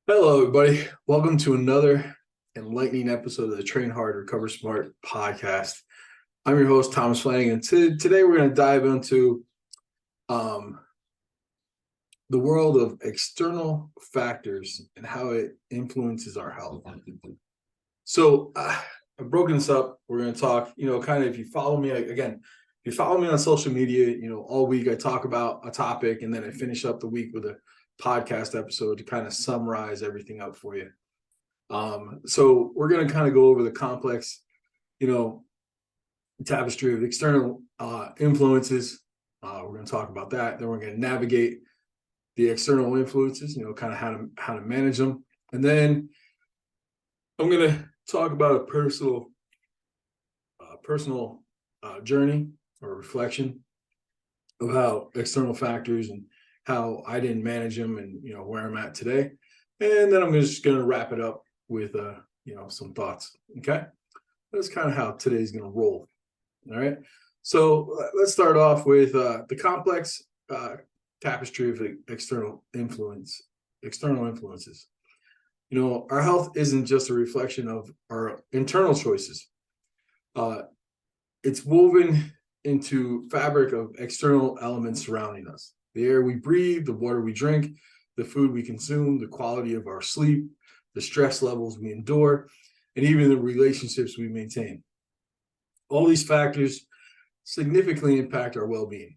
Hello, everybody. Welcome to another enlightening episode of the Train Hard, Recover Smart podcast. I'm your host, Thomas Flanagan. Today, we're going to dive into um, the world of external factors and how it influences our health. So, I've broken this up. We're going to talk, kind of if you follow me, again, if you follow me on social media, all week I talk about a topic and then I finish up the week with a podcast episode to kind of summarize everything up for you. So we're going to kind of go over the complex, you know, tapestry of external influences. We're going to talk about that. Then we're going to navigate the external influences, kind of how to manage them. And then I'm going to talk about a personal journey or reflection of how external factors and how I didn't manage them and, where I'm at today. And then I'm just going to wrap it up with, some thoughts. Okay. That's kind of how today's going to roll. All right. So let's start off with the complex tapestry of external influences. Our health isn't just a reflection of our internal choices. It's woven into fabric of external elements surrounding us. The air we breathe, the water we drink, the food we consume, the quality of our sleep, the stress levels we endure, and even the relationships we maintain. All these factors significantly impact our well-being.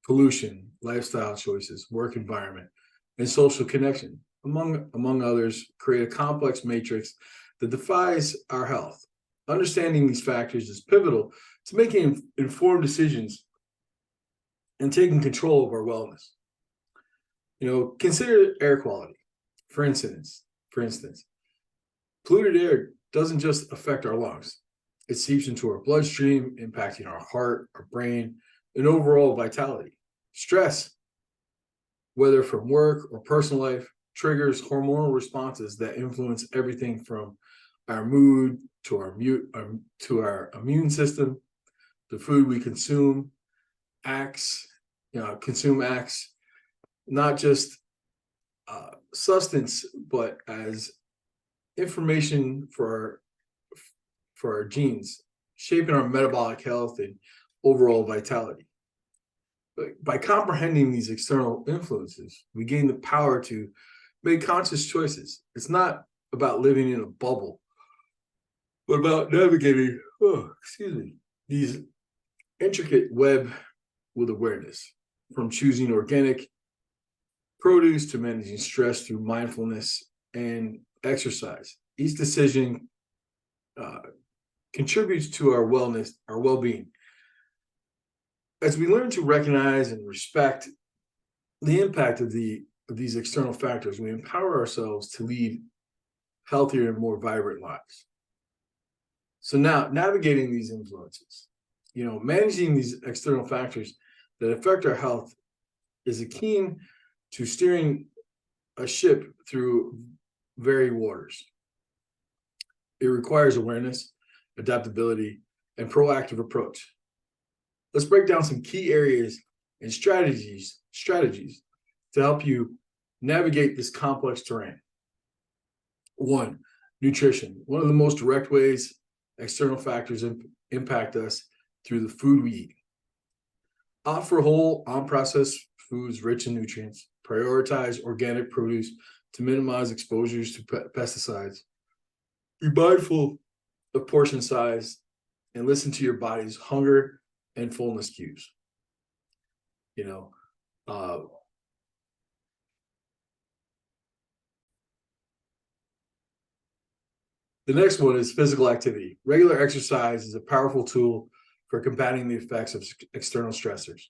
Pollution, lifestyle choices, work environment, and social connection, among others, create a complex matrix that defines our health. Understanding these factors is pivotal to making informed decisions and taking control of our wellness. Consider air quality. For instance, polluted air doesn't just affect our lungs. It seeps into our bloodstream, impacting our heart, our brain, and overall vitality. Stress, whether from work or personal life, triggers hormonal responses that influence everything from our mood to our immune system. The food we consume acts not just substance, but as information for our genes, shaping our metabolic health and overall vitality. But by comprehending these external influences, we gain the power to make conscious choices. It's not about living in a bubble, but about navigating, these intricate web with awareness, from choosing organic produce to managing stress through mindfulness and exercise. Each decision contributes to our wellness, our well-being. As we learn to recognize and respect the impact of these external factors, we empower ourselves to lead healthier and more vibrant lives. So now, navigating these influences, managing these external factors that affect our health is akin to steering a ship through varied waters. It requires awareness, adaptability, and proactive approach. Let's break down some key areas and strategies to help you navigate this complex terrain. 1, nutrition. One of the most direct ways external factors impact us through the food we eat. Opt for whole, unprocessed foods rich in nutrients. Prioritize organic produce to minimize exposures to pesticides. Be mindful of portion size and listen to your body's hunger and fullness cues. The next one is physical activity. Regular exercise is a powerful tool for combating the effects of external stressors.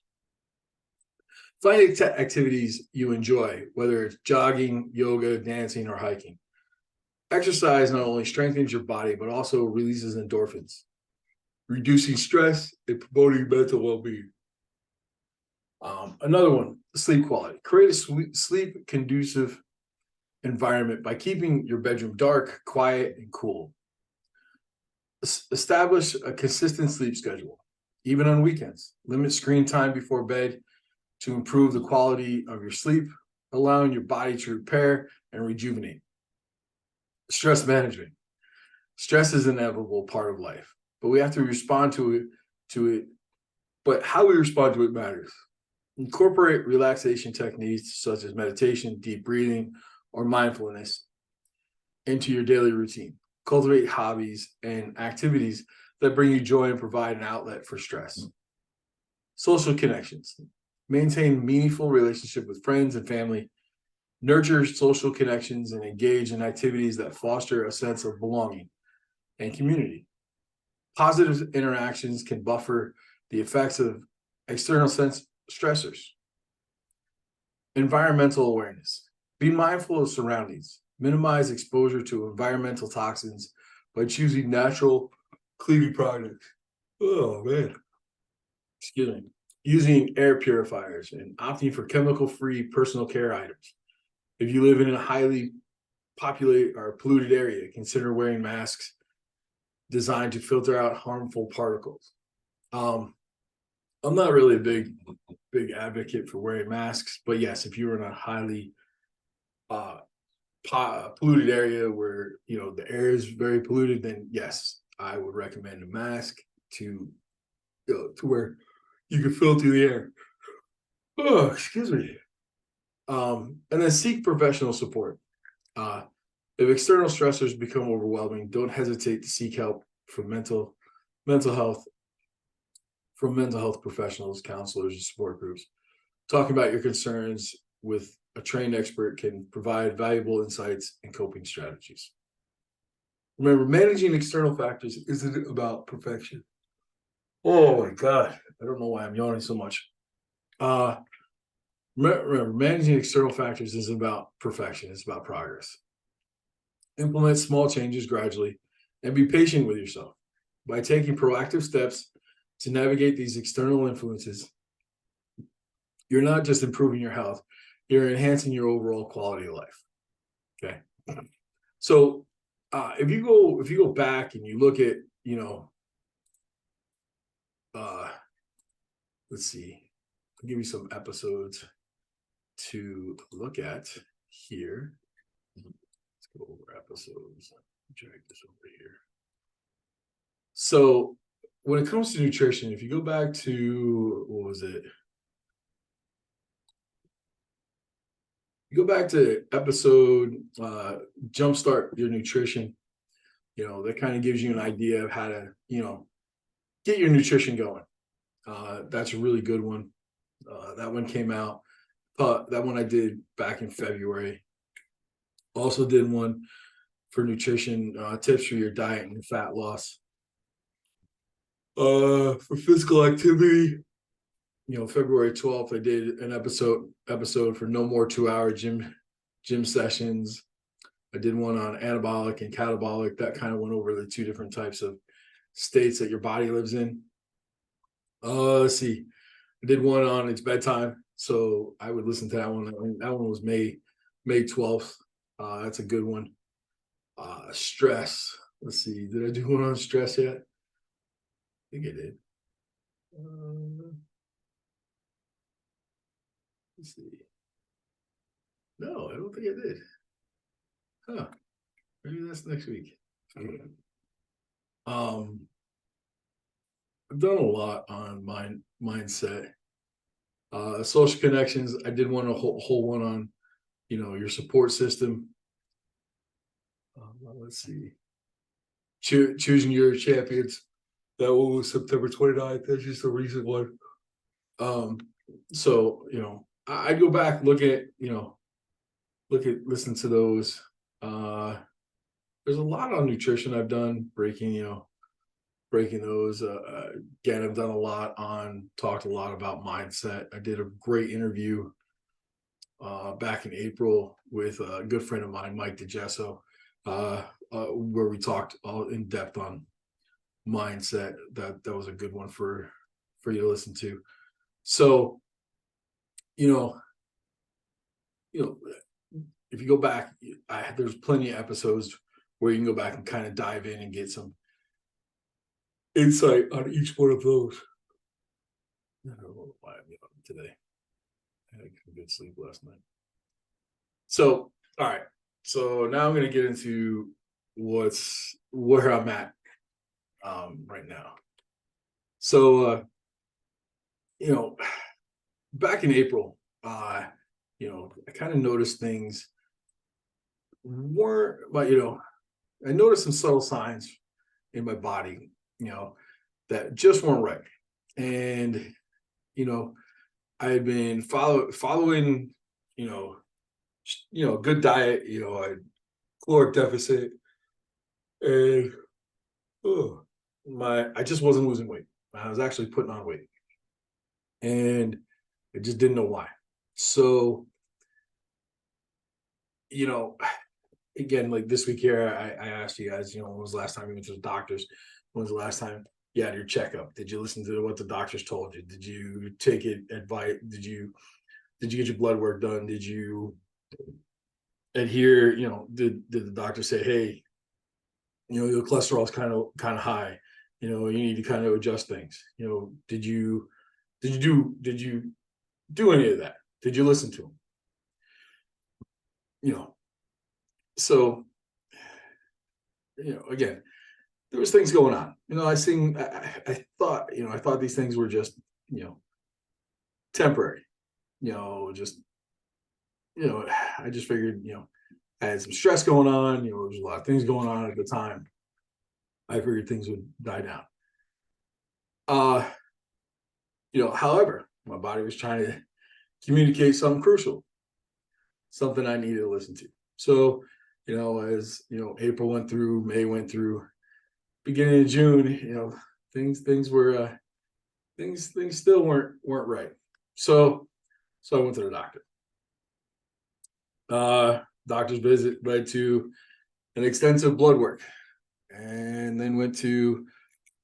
Find activities you enjoy, whether it's jogging, yoga, dancing, or hiking. Exercise not only strengthens your body, but also releases endorphins, reducing stress and promoting mental well-being. Another one, sleep quality. Create a sleep conducive environment by keeping your bedroom dark, quiet, and cool. Establish a consistent sleep schedule, even on weekends. Limit screen time before bed to improve the quality of your sleep. allowing your body to repair and rejuvenate. Stress management. Stress is an inevitable part of life, but we have to respond to it. But how we respond to it matters. Incorporate relaxation techniques such as meditation, deep breathing, or mindfulness into your daily routine. Cultivate hobbies and activities that bring you joy and provide an outlet for stress. Social connections. Maintain meaningful relationship with friends and family. Nurture social connections and engage in activities that foster a sense of belonging and community. Positive interactions can buffer the effects of external stressors. Environmental awareness. Be mindful of surroundings. Minimize exposure to environmental toxins by choosing natural cleaning products. Oh, man. Excuse me. Using air purifiers and opting for chemical-free personal care items. If you live in a highly populated or polluted area, consider wearing masks designed to filter out harmful particles. I'm not really a big advocate for wearing masks, but yes, if you're in a highly polluted area where the air is very polluted, then yes, I would recommend a mask to where you can filter the air. Oh, excuse me. And then seek professional support. If external stressors become overwhelming, don't hesitate to seek help from mental health professionals, counselors, and support groups. Talking about your concerns with a trained expert can provide valuable insights and coping strategies. Remember, managing external factors isn't about perfection. Oh my God, I don't know why I'm yawning so much. Remember, managing external factors isn't about perfection, it's about progress. Implement small changes gradually and be patient with yourself. By taking proactive steps to navigate these external influences, you're not just improving your health, you're enhancing your overall quality of life. Okay. So if you go back and you look at, let's see, I'll give you some episodes to look at here. Let's go over episodes. Drag this over here. So when it comes to nutrition, if you go back to, what was it? You go back to episode Jumpstart Your Nutrition, that kind of gives you an idea of how to, get your nutrition going. That's a really good one. That one came out. That one I did back in February. Also did one for nutrition, tips for your diet and fat loss. For physical activity, February 12th, I did an episode for no more 2-hour gym sessions. I did one on anabolic and catabolic. That kind of went over the two different types of states that your body lives in. Let's see. I did one on it's bedtime, so I would listen to that one. That one was May 12th. That's a good one. Stress. Let's see. Did I do one on stress yet? I think I did. Let's see. No, I don't think I did. Huh. Maybe that's next week. I've done a lot on mindset. Social connections. I did a whole one on, your support system. Let's see. Choosing your champions. That one was September 29th. That's just a recent one. So, I'd go back, listen to those. There's a lot on nutrition I've done, breaking those. Again, I've done talked a lot about mindset. I did a great interview back in April with a good friend of mine, Mike DeGesso, where we talked all in depth on mindset. That was a good one for you to listen to. So, if you go back, there's plenty of episodes where you can go back and kind of dive in and get some insight on each one of those. I don't know why I'm yawning today. I had a good sleep last night. So, all right. So now I'm going to get into where I'm at right now. So, you know, back in April, I kind of noticed things weren't, but I noticed some subtle signs in my body, that just weren't right. And you know, I had been following, you know, good diet, a caloric deficit, and oh, I just wasn't losing weight. I was actually putting on weight, and I just didn't know why. So, you know, again, like this week here, I asked you guys, when was the last time you went to the doctors? When was the last time you had your checkup? Did you listen to what the doctors told you? Did you take it advice? Did you get your blood work done? Did you adhere? Did the doctor say, hey, your cholesterol is kind of high. You need to kind of adjust things. Did you do any of that? Did you listen to them? You know, so again, there was things going on. I thought these things were just temporary. Just I just figured I had some stress going on. There was a lot of things going on at the time. I figured things would die down. Uh, however, my body was trying to communicate something crucial, something I needed to listen to. So, as April went through, May went through, beginning of June, things were things still weren't right. So I went to the doctor. Doctor's visit led to an extensive blood work, and then went to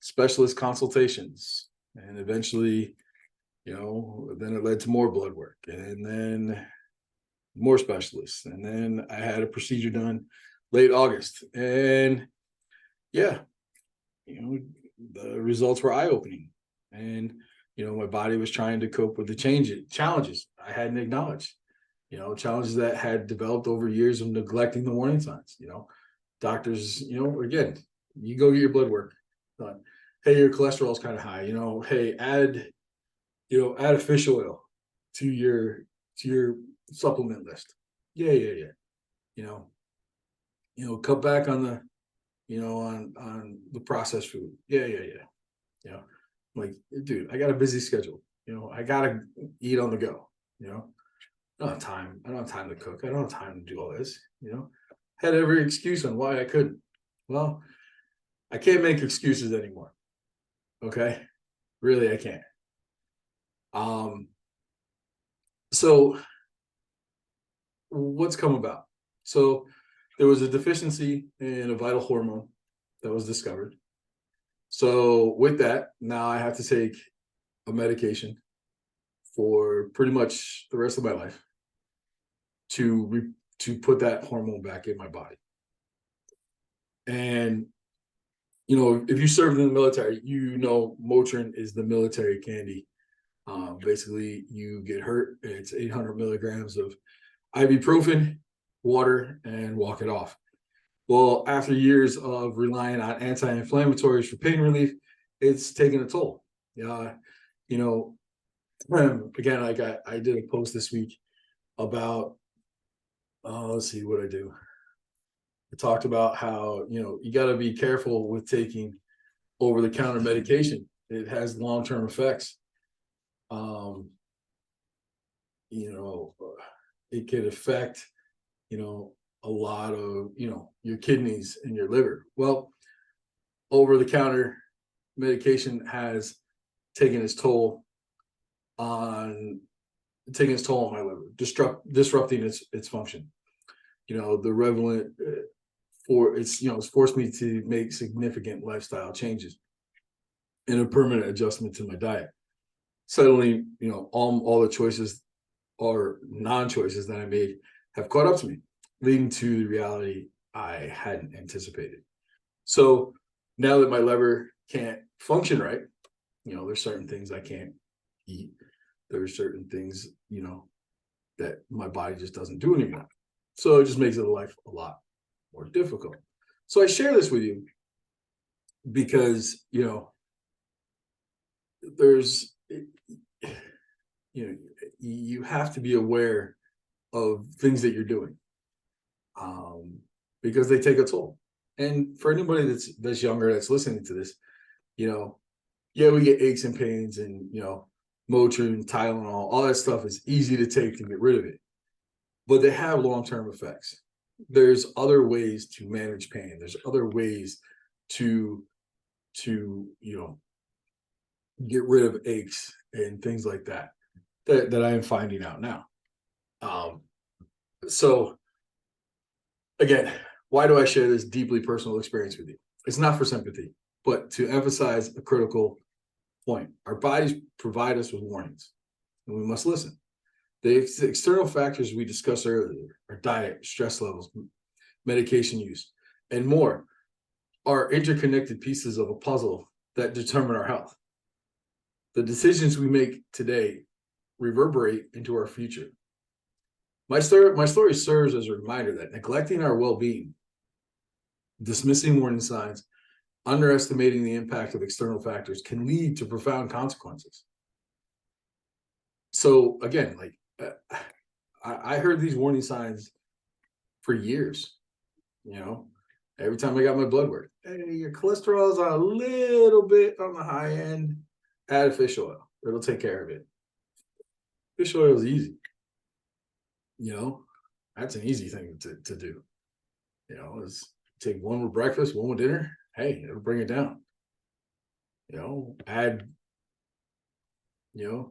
specialist consultations, and eventually, then it led to more blood work, and then more specialists, and then I had a procedure done late August, and yeah, the results were eye-opening, and my body was trying to cope with the challenges I hadn't acknowledged, challenges that had developed over years of neglecting the warning signs. Doctors, again, you go get your blood work done. Hey, your cholesterol is kind of high. Hey, add a fish oil to your supplement list. Yeah, yeah, yeah. Cut back on the on the processed food. Yeah, yeah, yeah. You know, like, dude, I got a busy schedule. I gotta eat on the go. I don't have time. I don't have time to cook. I don't have time to do all this. Had every excuse on why I couldn't. Well, I can't make excuses anymore. Okay, really, I can't. Um, so what's come about? So there was a deficiency in a vital hormone that was discovered. So with that, now I have to take a medication for pretty much the rest of my life to put that hormone back in my body. And if you served in the military, Motrin is the military candy. Basically, you get hurt, it's 800 milligrams of ibuprofen, water, and walk it off. Well, after years of relying on anti-inflammatories for pain relief, it's taken a toll. Again, I did a post this week about, let's see what I do. I talked about how, you got to be careful with taking over-the-counter medication. It has long-term effects. It could affect, a lot of, your kidneys and your liver. Well, over-the-counter medication has taken its toll on my liver, disrupting its function. The relevant it's forced me to make significant lifestyle changes and a permanent adjustment to my diet. Suddenly, all the choices or non-choices that I made have caught up to me, leading to the reality I hadn't anticipated. So now that my liver can't function right, there's certain things I can't eat. There are certain things, that my body just doesn't do anymore. So it just makes it life a lot more difficult. So I share this with you because, there's, you have to be aware of things that you're doing, because they take a toll. And for anybody that's younger, that's listening to this, yeah, we get aches and pains and, Motrin, Tylenol, all that stuff is easy to take to get rid of it, but they have long-term effects. There's other ways to manage pain. There's other ways to get rid of aches and things like that I am finding out now. So again, why do I share this deeply personal experience with you? It's not for sympathy, but to emphasize a critical point. Our bodies provide us with warnings, and we must listen. The external factors we discussed earlier, our diet, stress levels, medication use, and more, are interconnected pieces of a puzzle that determine our health. The decisions we make today reverberate into our future. My story serves as a reminder that neglecting our well-being, dismissing warning signs, underestimating the impact of external factors can lead to profound consequences. So again, I heard these warning signs for years. Every time I got my blood work, hey, your cholesterol is a little bit on the high end. Add fish oil; it'll take care of it. Fish oil is easy. That's an easy thing to do. Is take one with breakfast, one with dinner. Hey, it'll bring it down. Add 3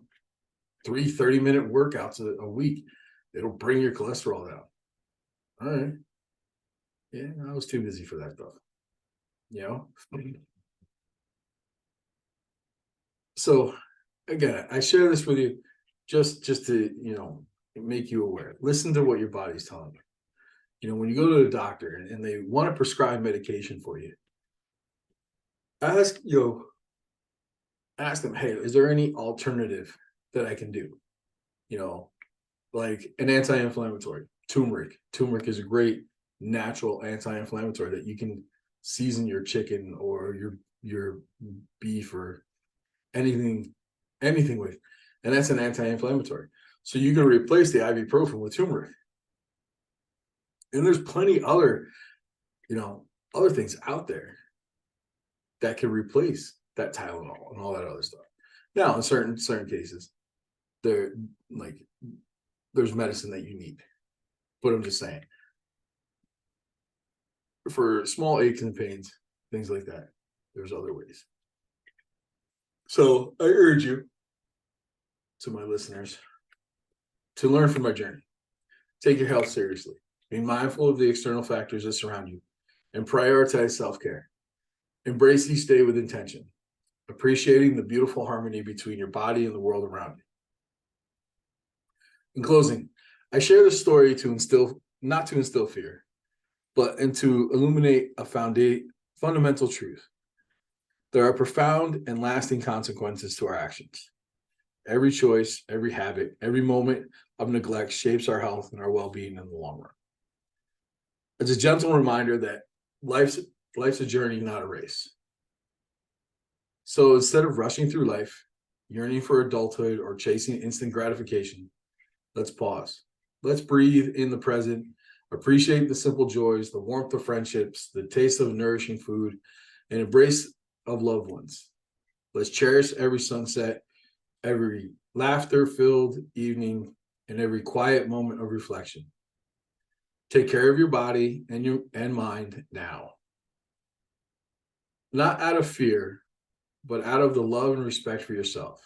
30-minute workouts a week. It'll bring your cholesterol down. All right. Yeah, I was too busy for that stuff. So again, I share this with you just to, make you aware. Listen to what your body's telling you. When you go to the doctor and they want to prescribe medication for you, ask them, hey, is there any alternative that I can do? Like an anti-inflammatory, turmeric. Turmeric is a great natural anti-inflammatory that you can season your chicken or your beef or anything with, and that's an anti-inflammatory. So you can replace the ibuprofen with turmeric. And there's plenty other things out there that can replace that Tylenol and all that other stuff. Now, in certain cases, there's medicine that you need. But I'm just saying, for small aches and pains, things like that, there's other ways. So I urge you, to my listeners, to learn from my journey. Take your health seriously. Be mindful of the external factors that surround you and prioritize self-care. Embrace each day with intention, appreciating the beautiful harmony between your body and the world around you. In closing, I share this story not to instill fear, but to illuminate a fundamental truth. There are profound and lasting consequences to our actions. Every choice, every habit, every moment of neglect shapes our health and our well-being in the long run. It's a gentle reminder that life's a journey, not a race. So instead of rushing through life, yearning for adulthood, or chasing instant gratification, let's pause. Let's breathe in the present, appreciate the simple joys, the warmth of friendships, the taste of nourishing food, and embrace of loved ones. Let's cherish every sunset, every laughter-filled evening, and every quiet moment of reflection. Take care of your body and mind now. Not out of fear, but out of the love and respect for yourself.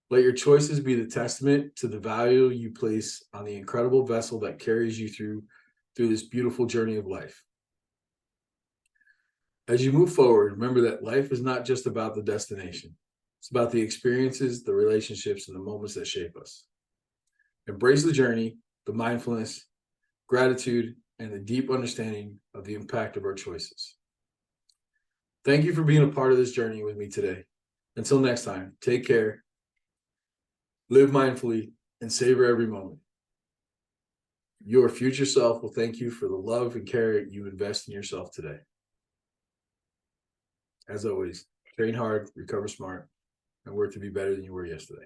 Let your choices be the testament to the value you place on the incredible vessel that carries you through this beautiful journey of life. As you move forward, remember that life is not just about the destination. It's about the experiences, the relationships, and the moments that shape us. Embrace the journey, the mindfulness, gratitude, and the deep understanding of the impact of our choices. Thank you for being a part of this journey with me today. Until next time, take care, live mindfully, and savor every moment. Your future self will thank you for the love and care you invest in yourself today. As always, train hard, recover smart, and work to be better than you were yesterday.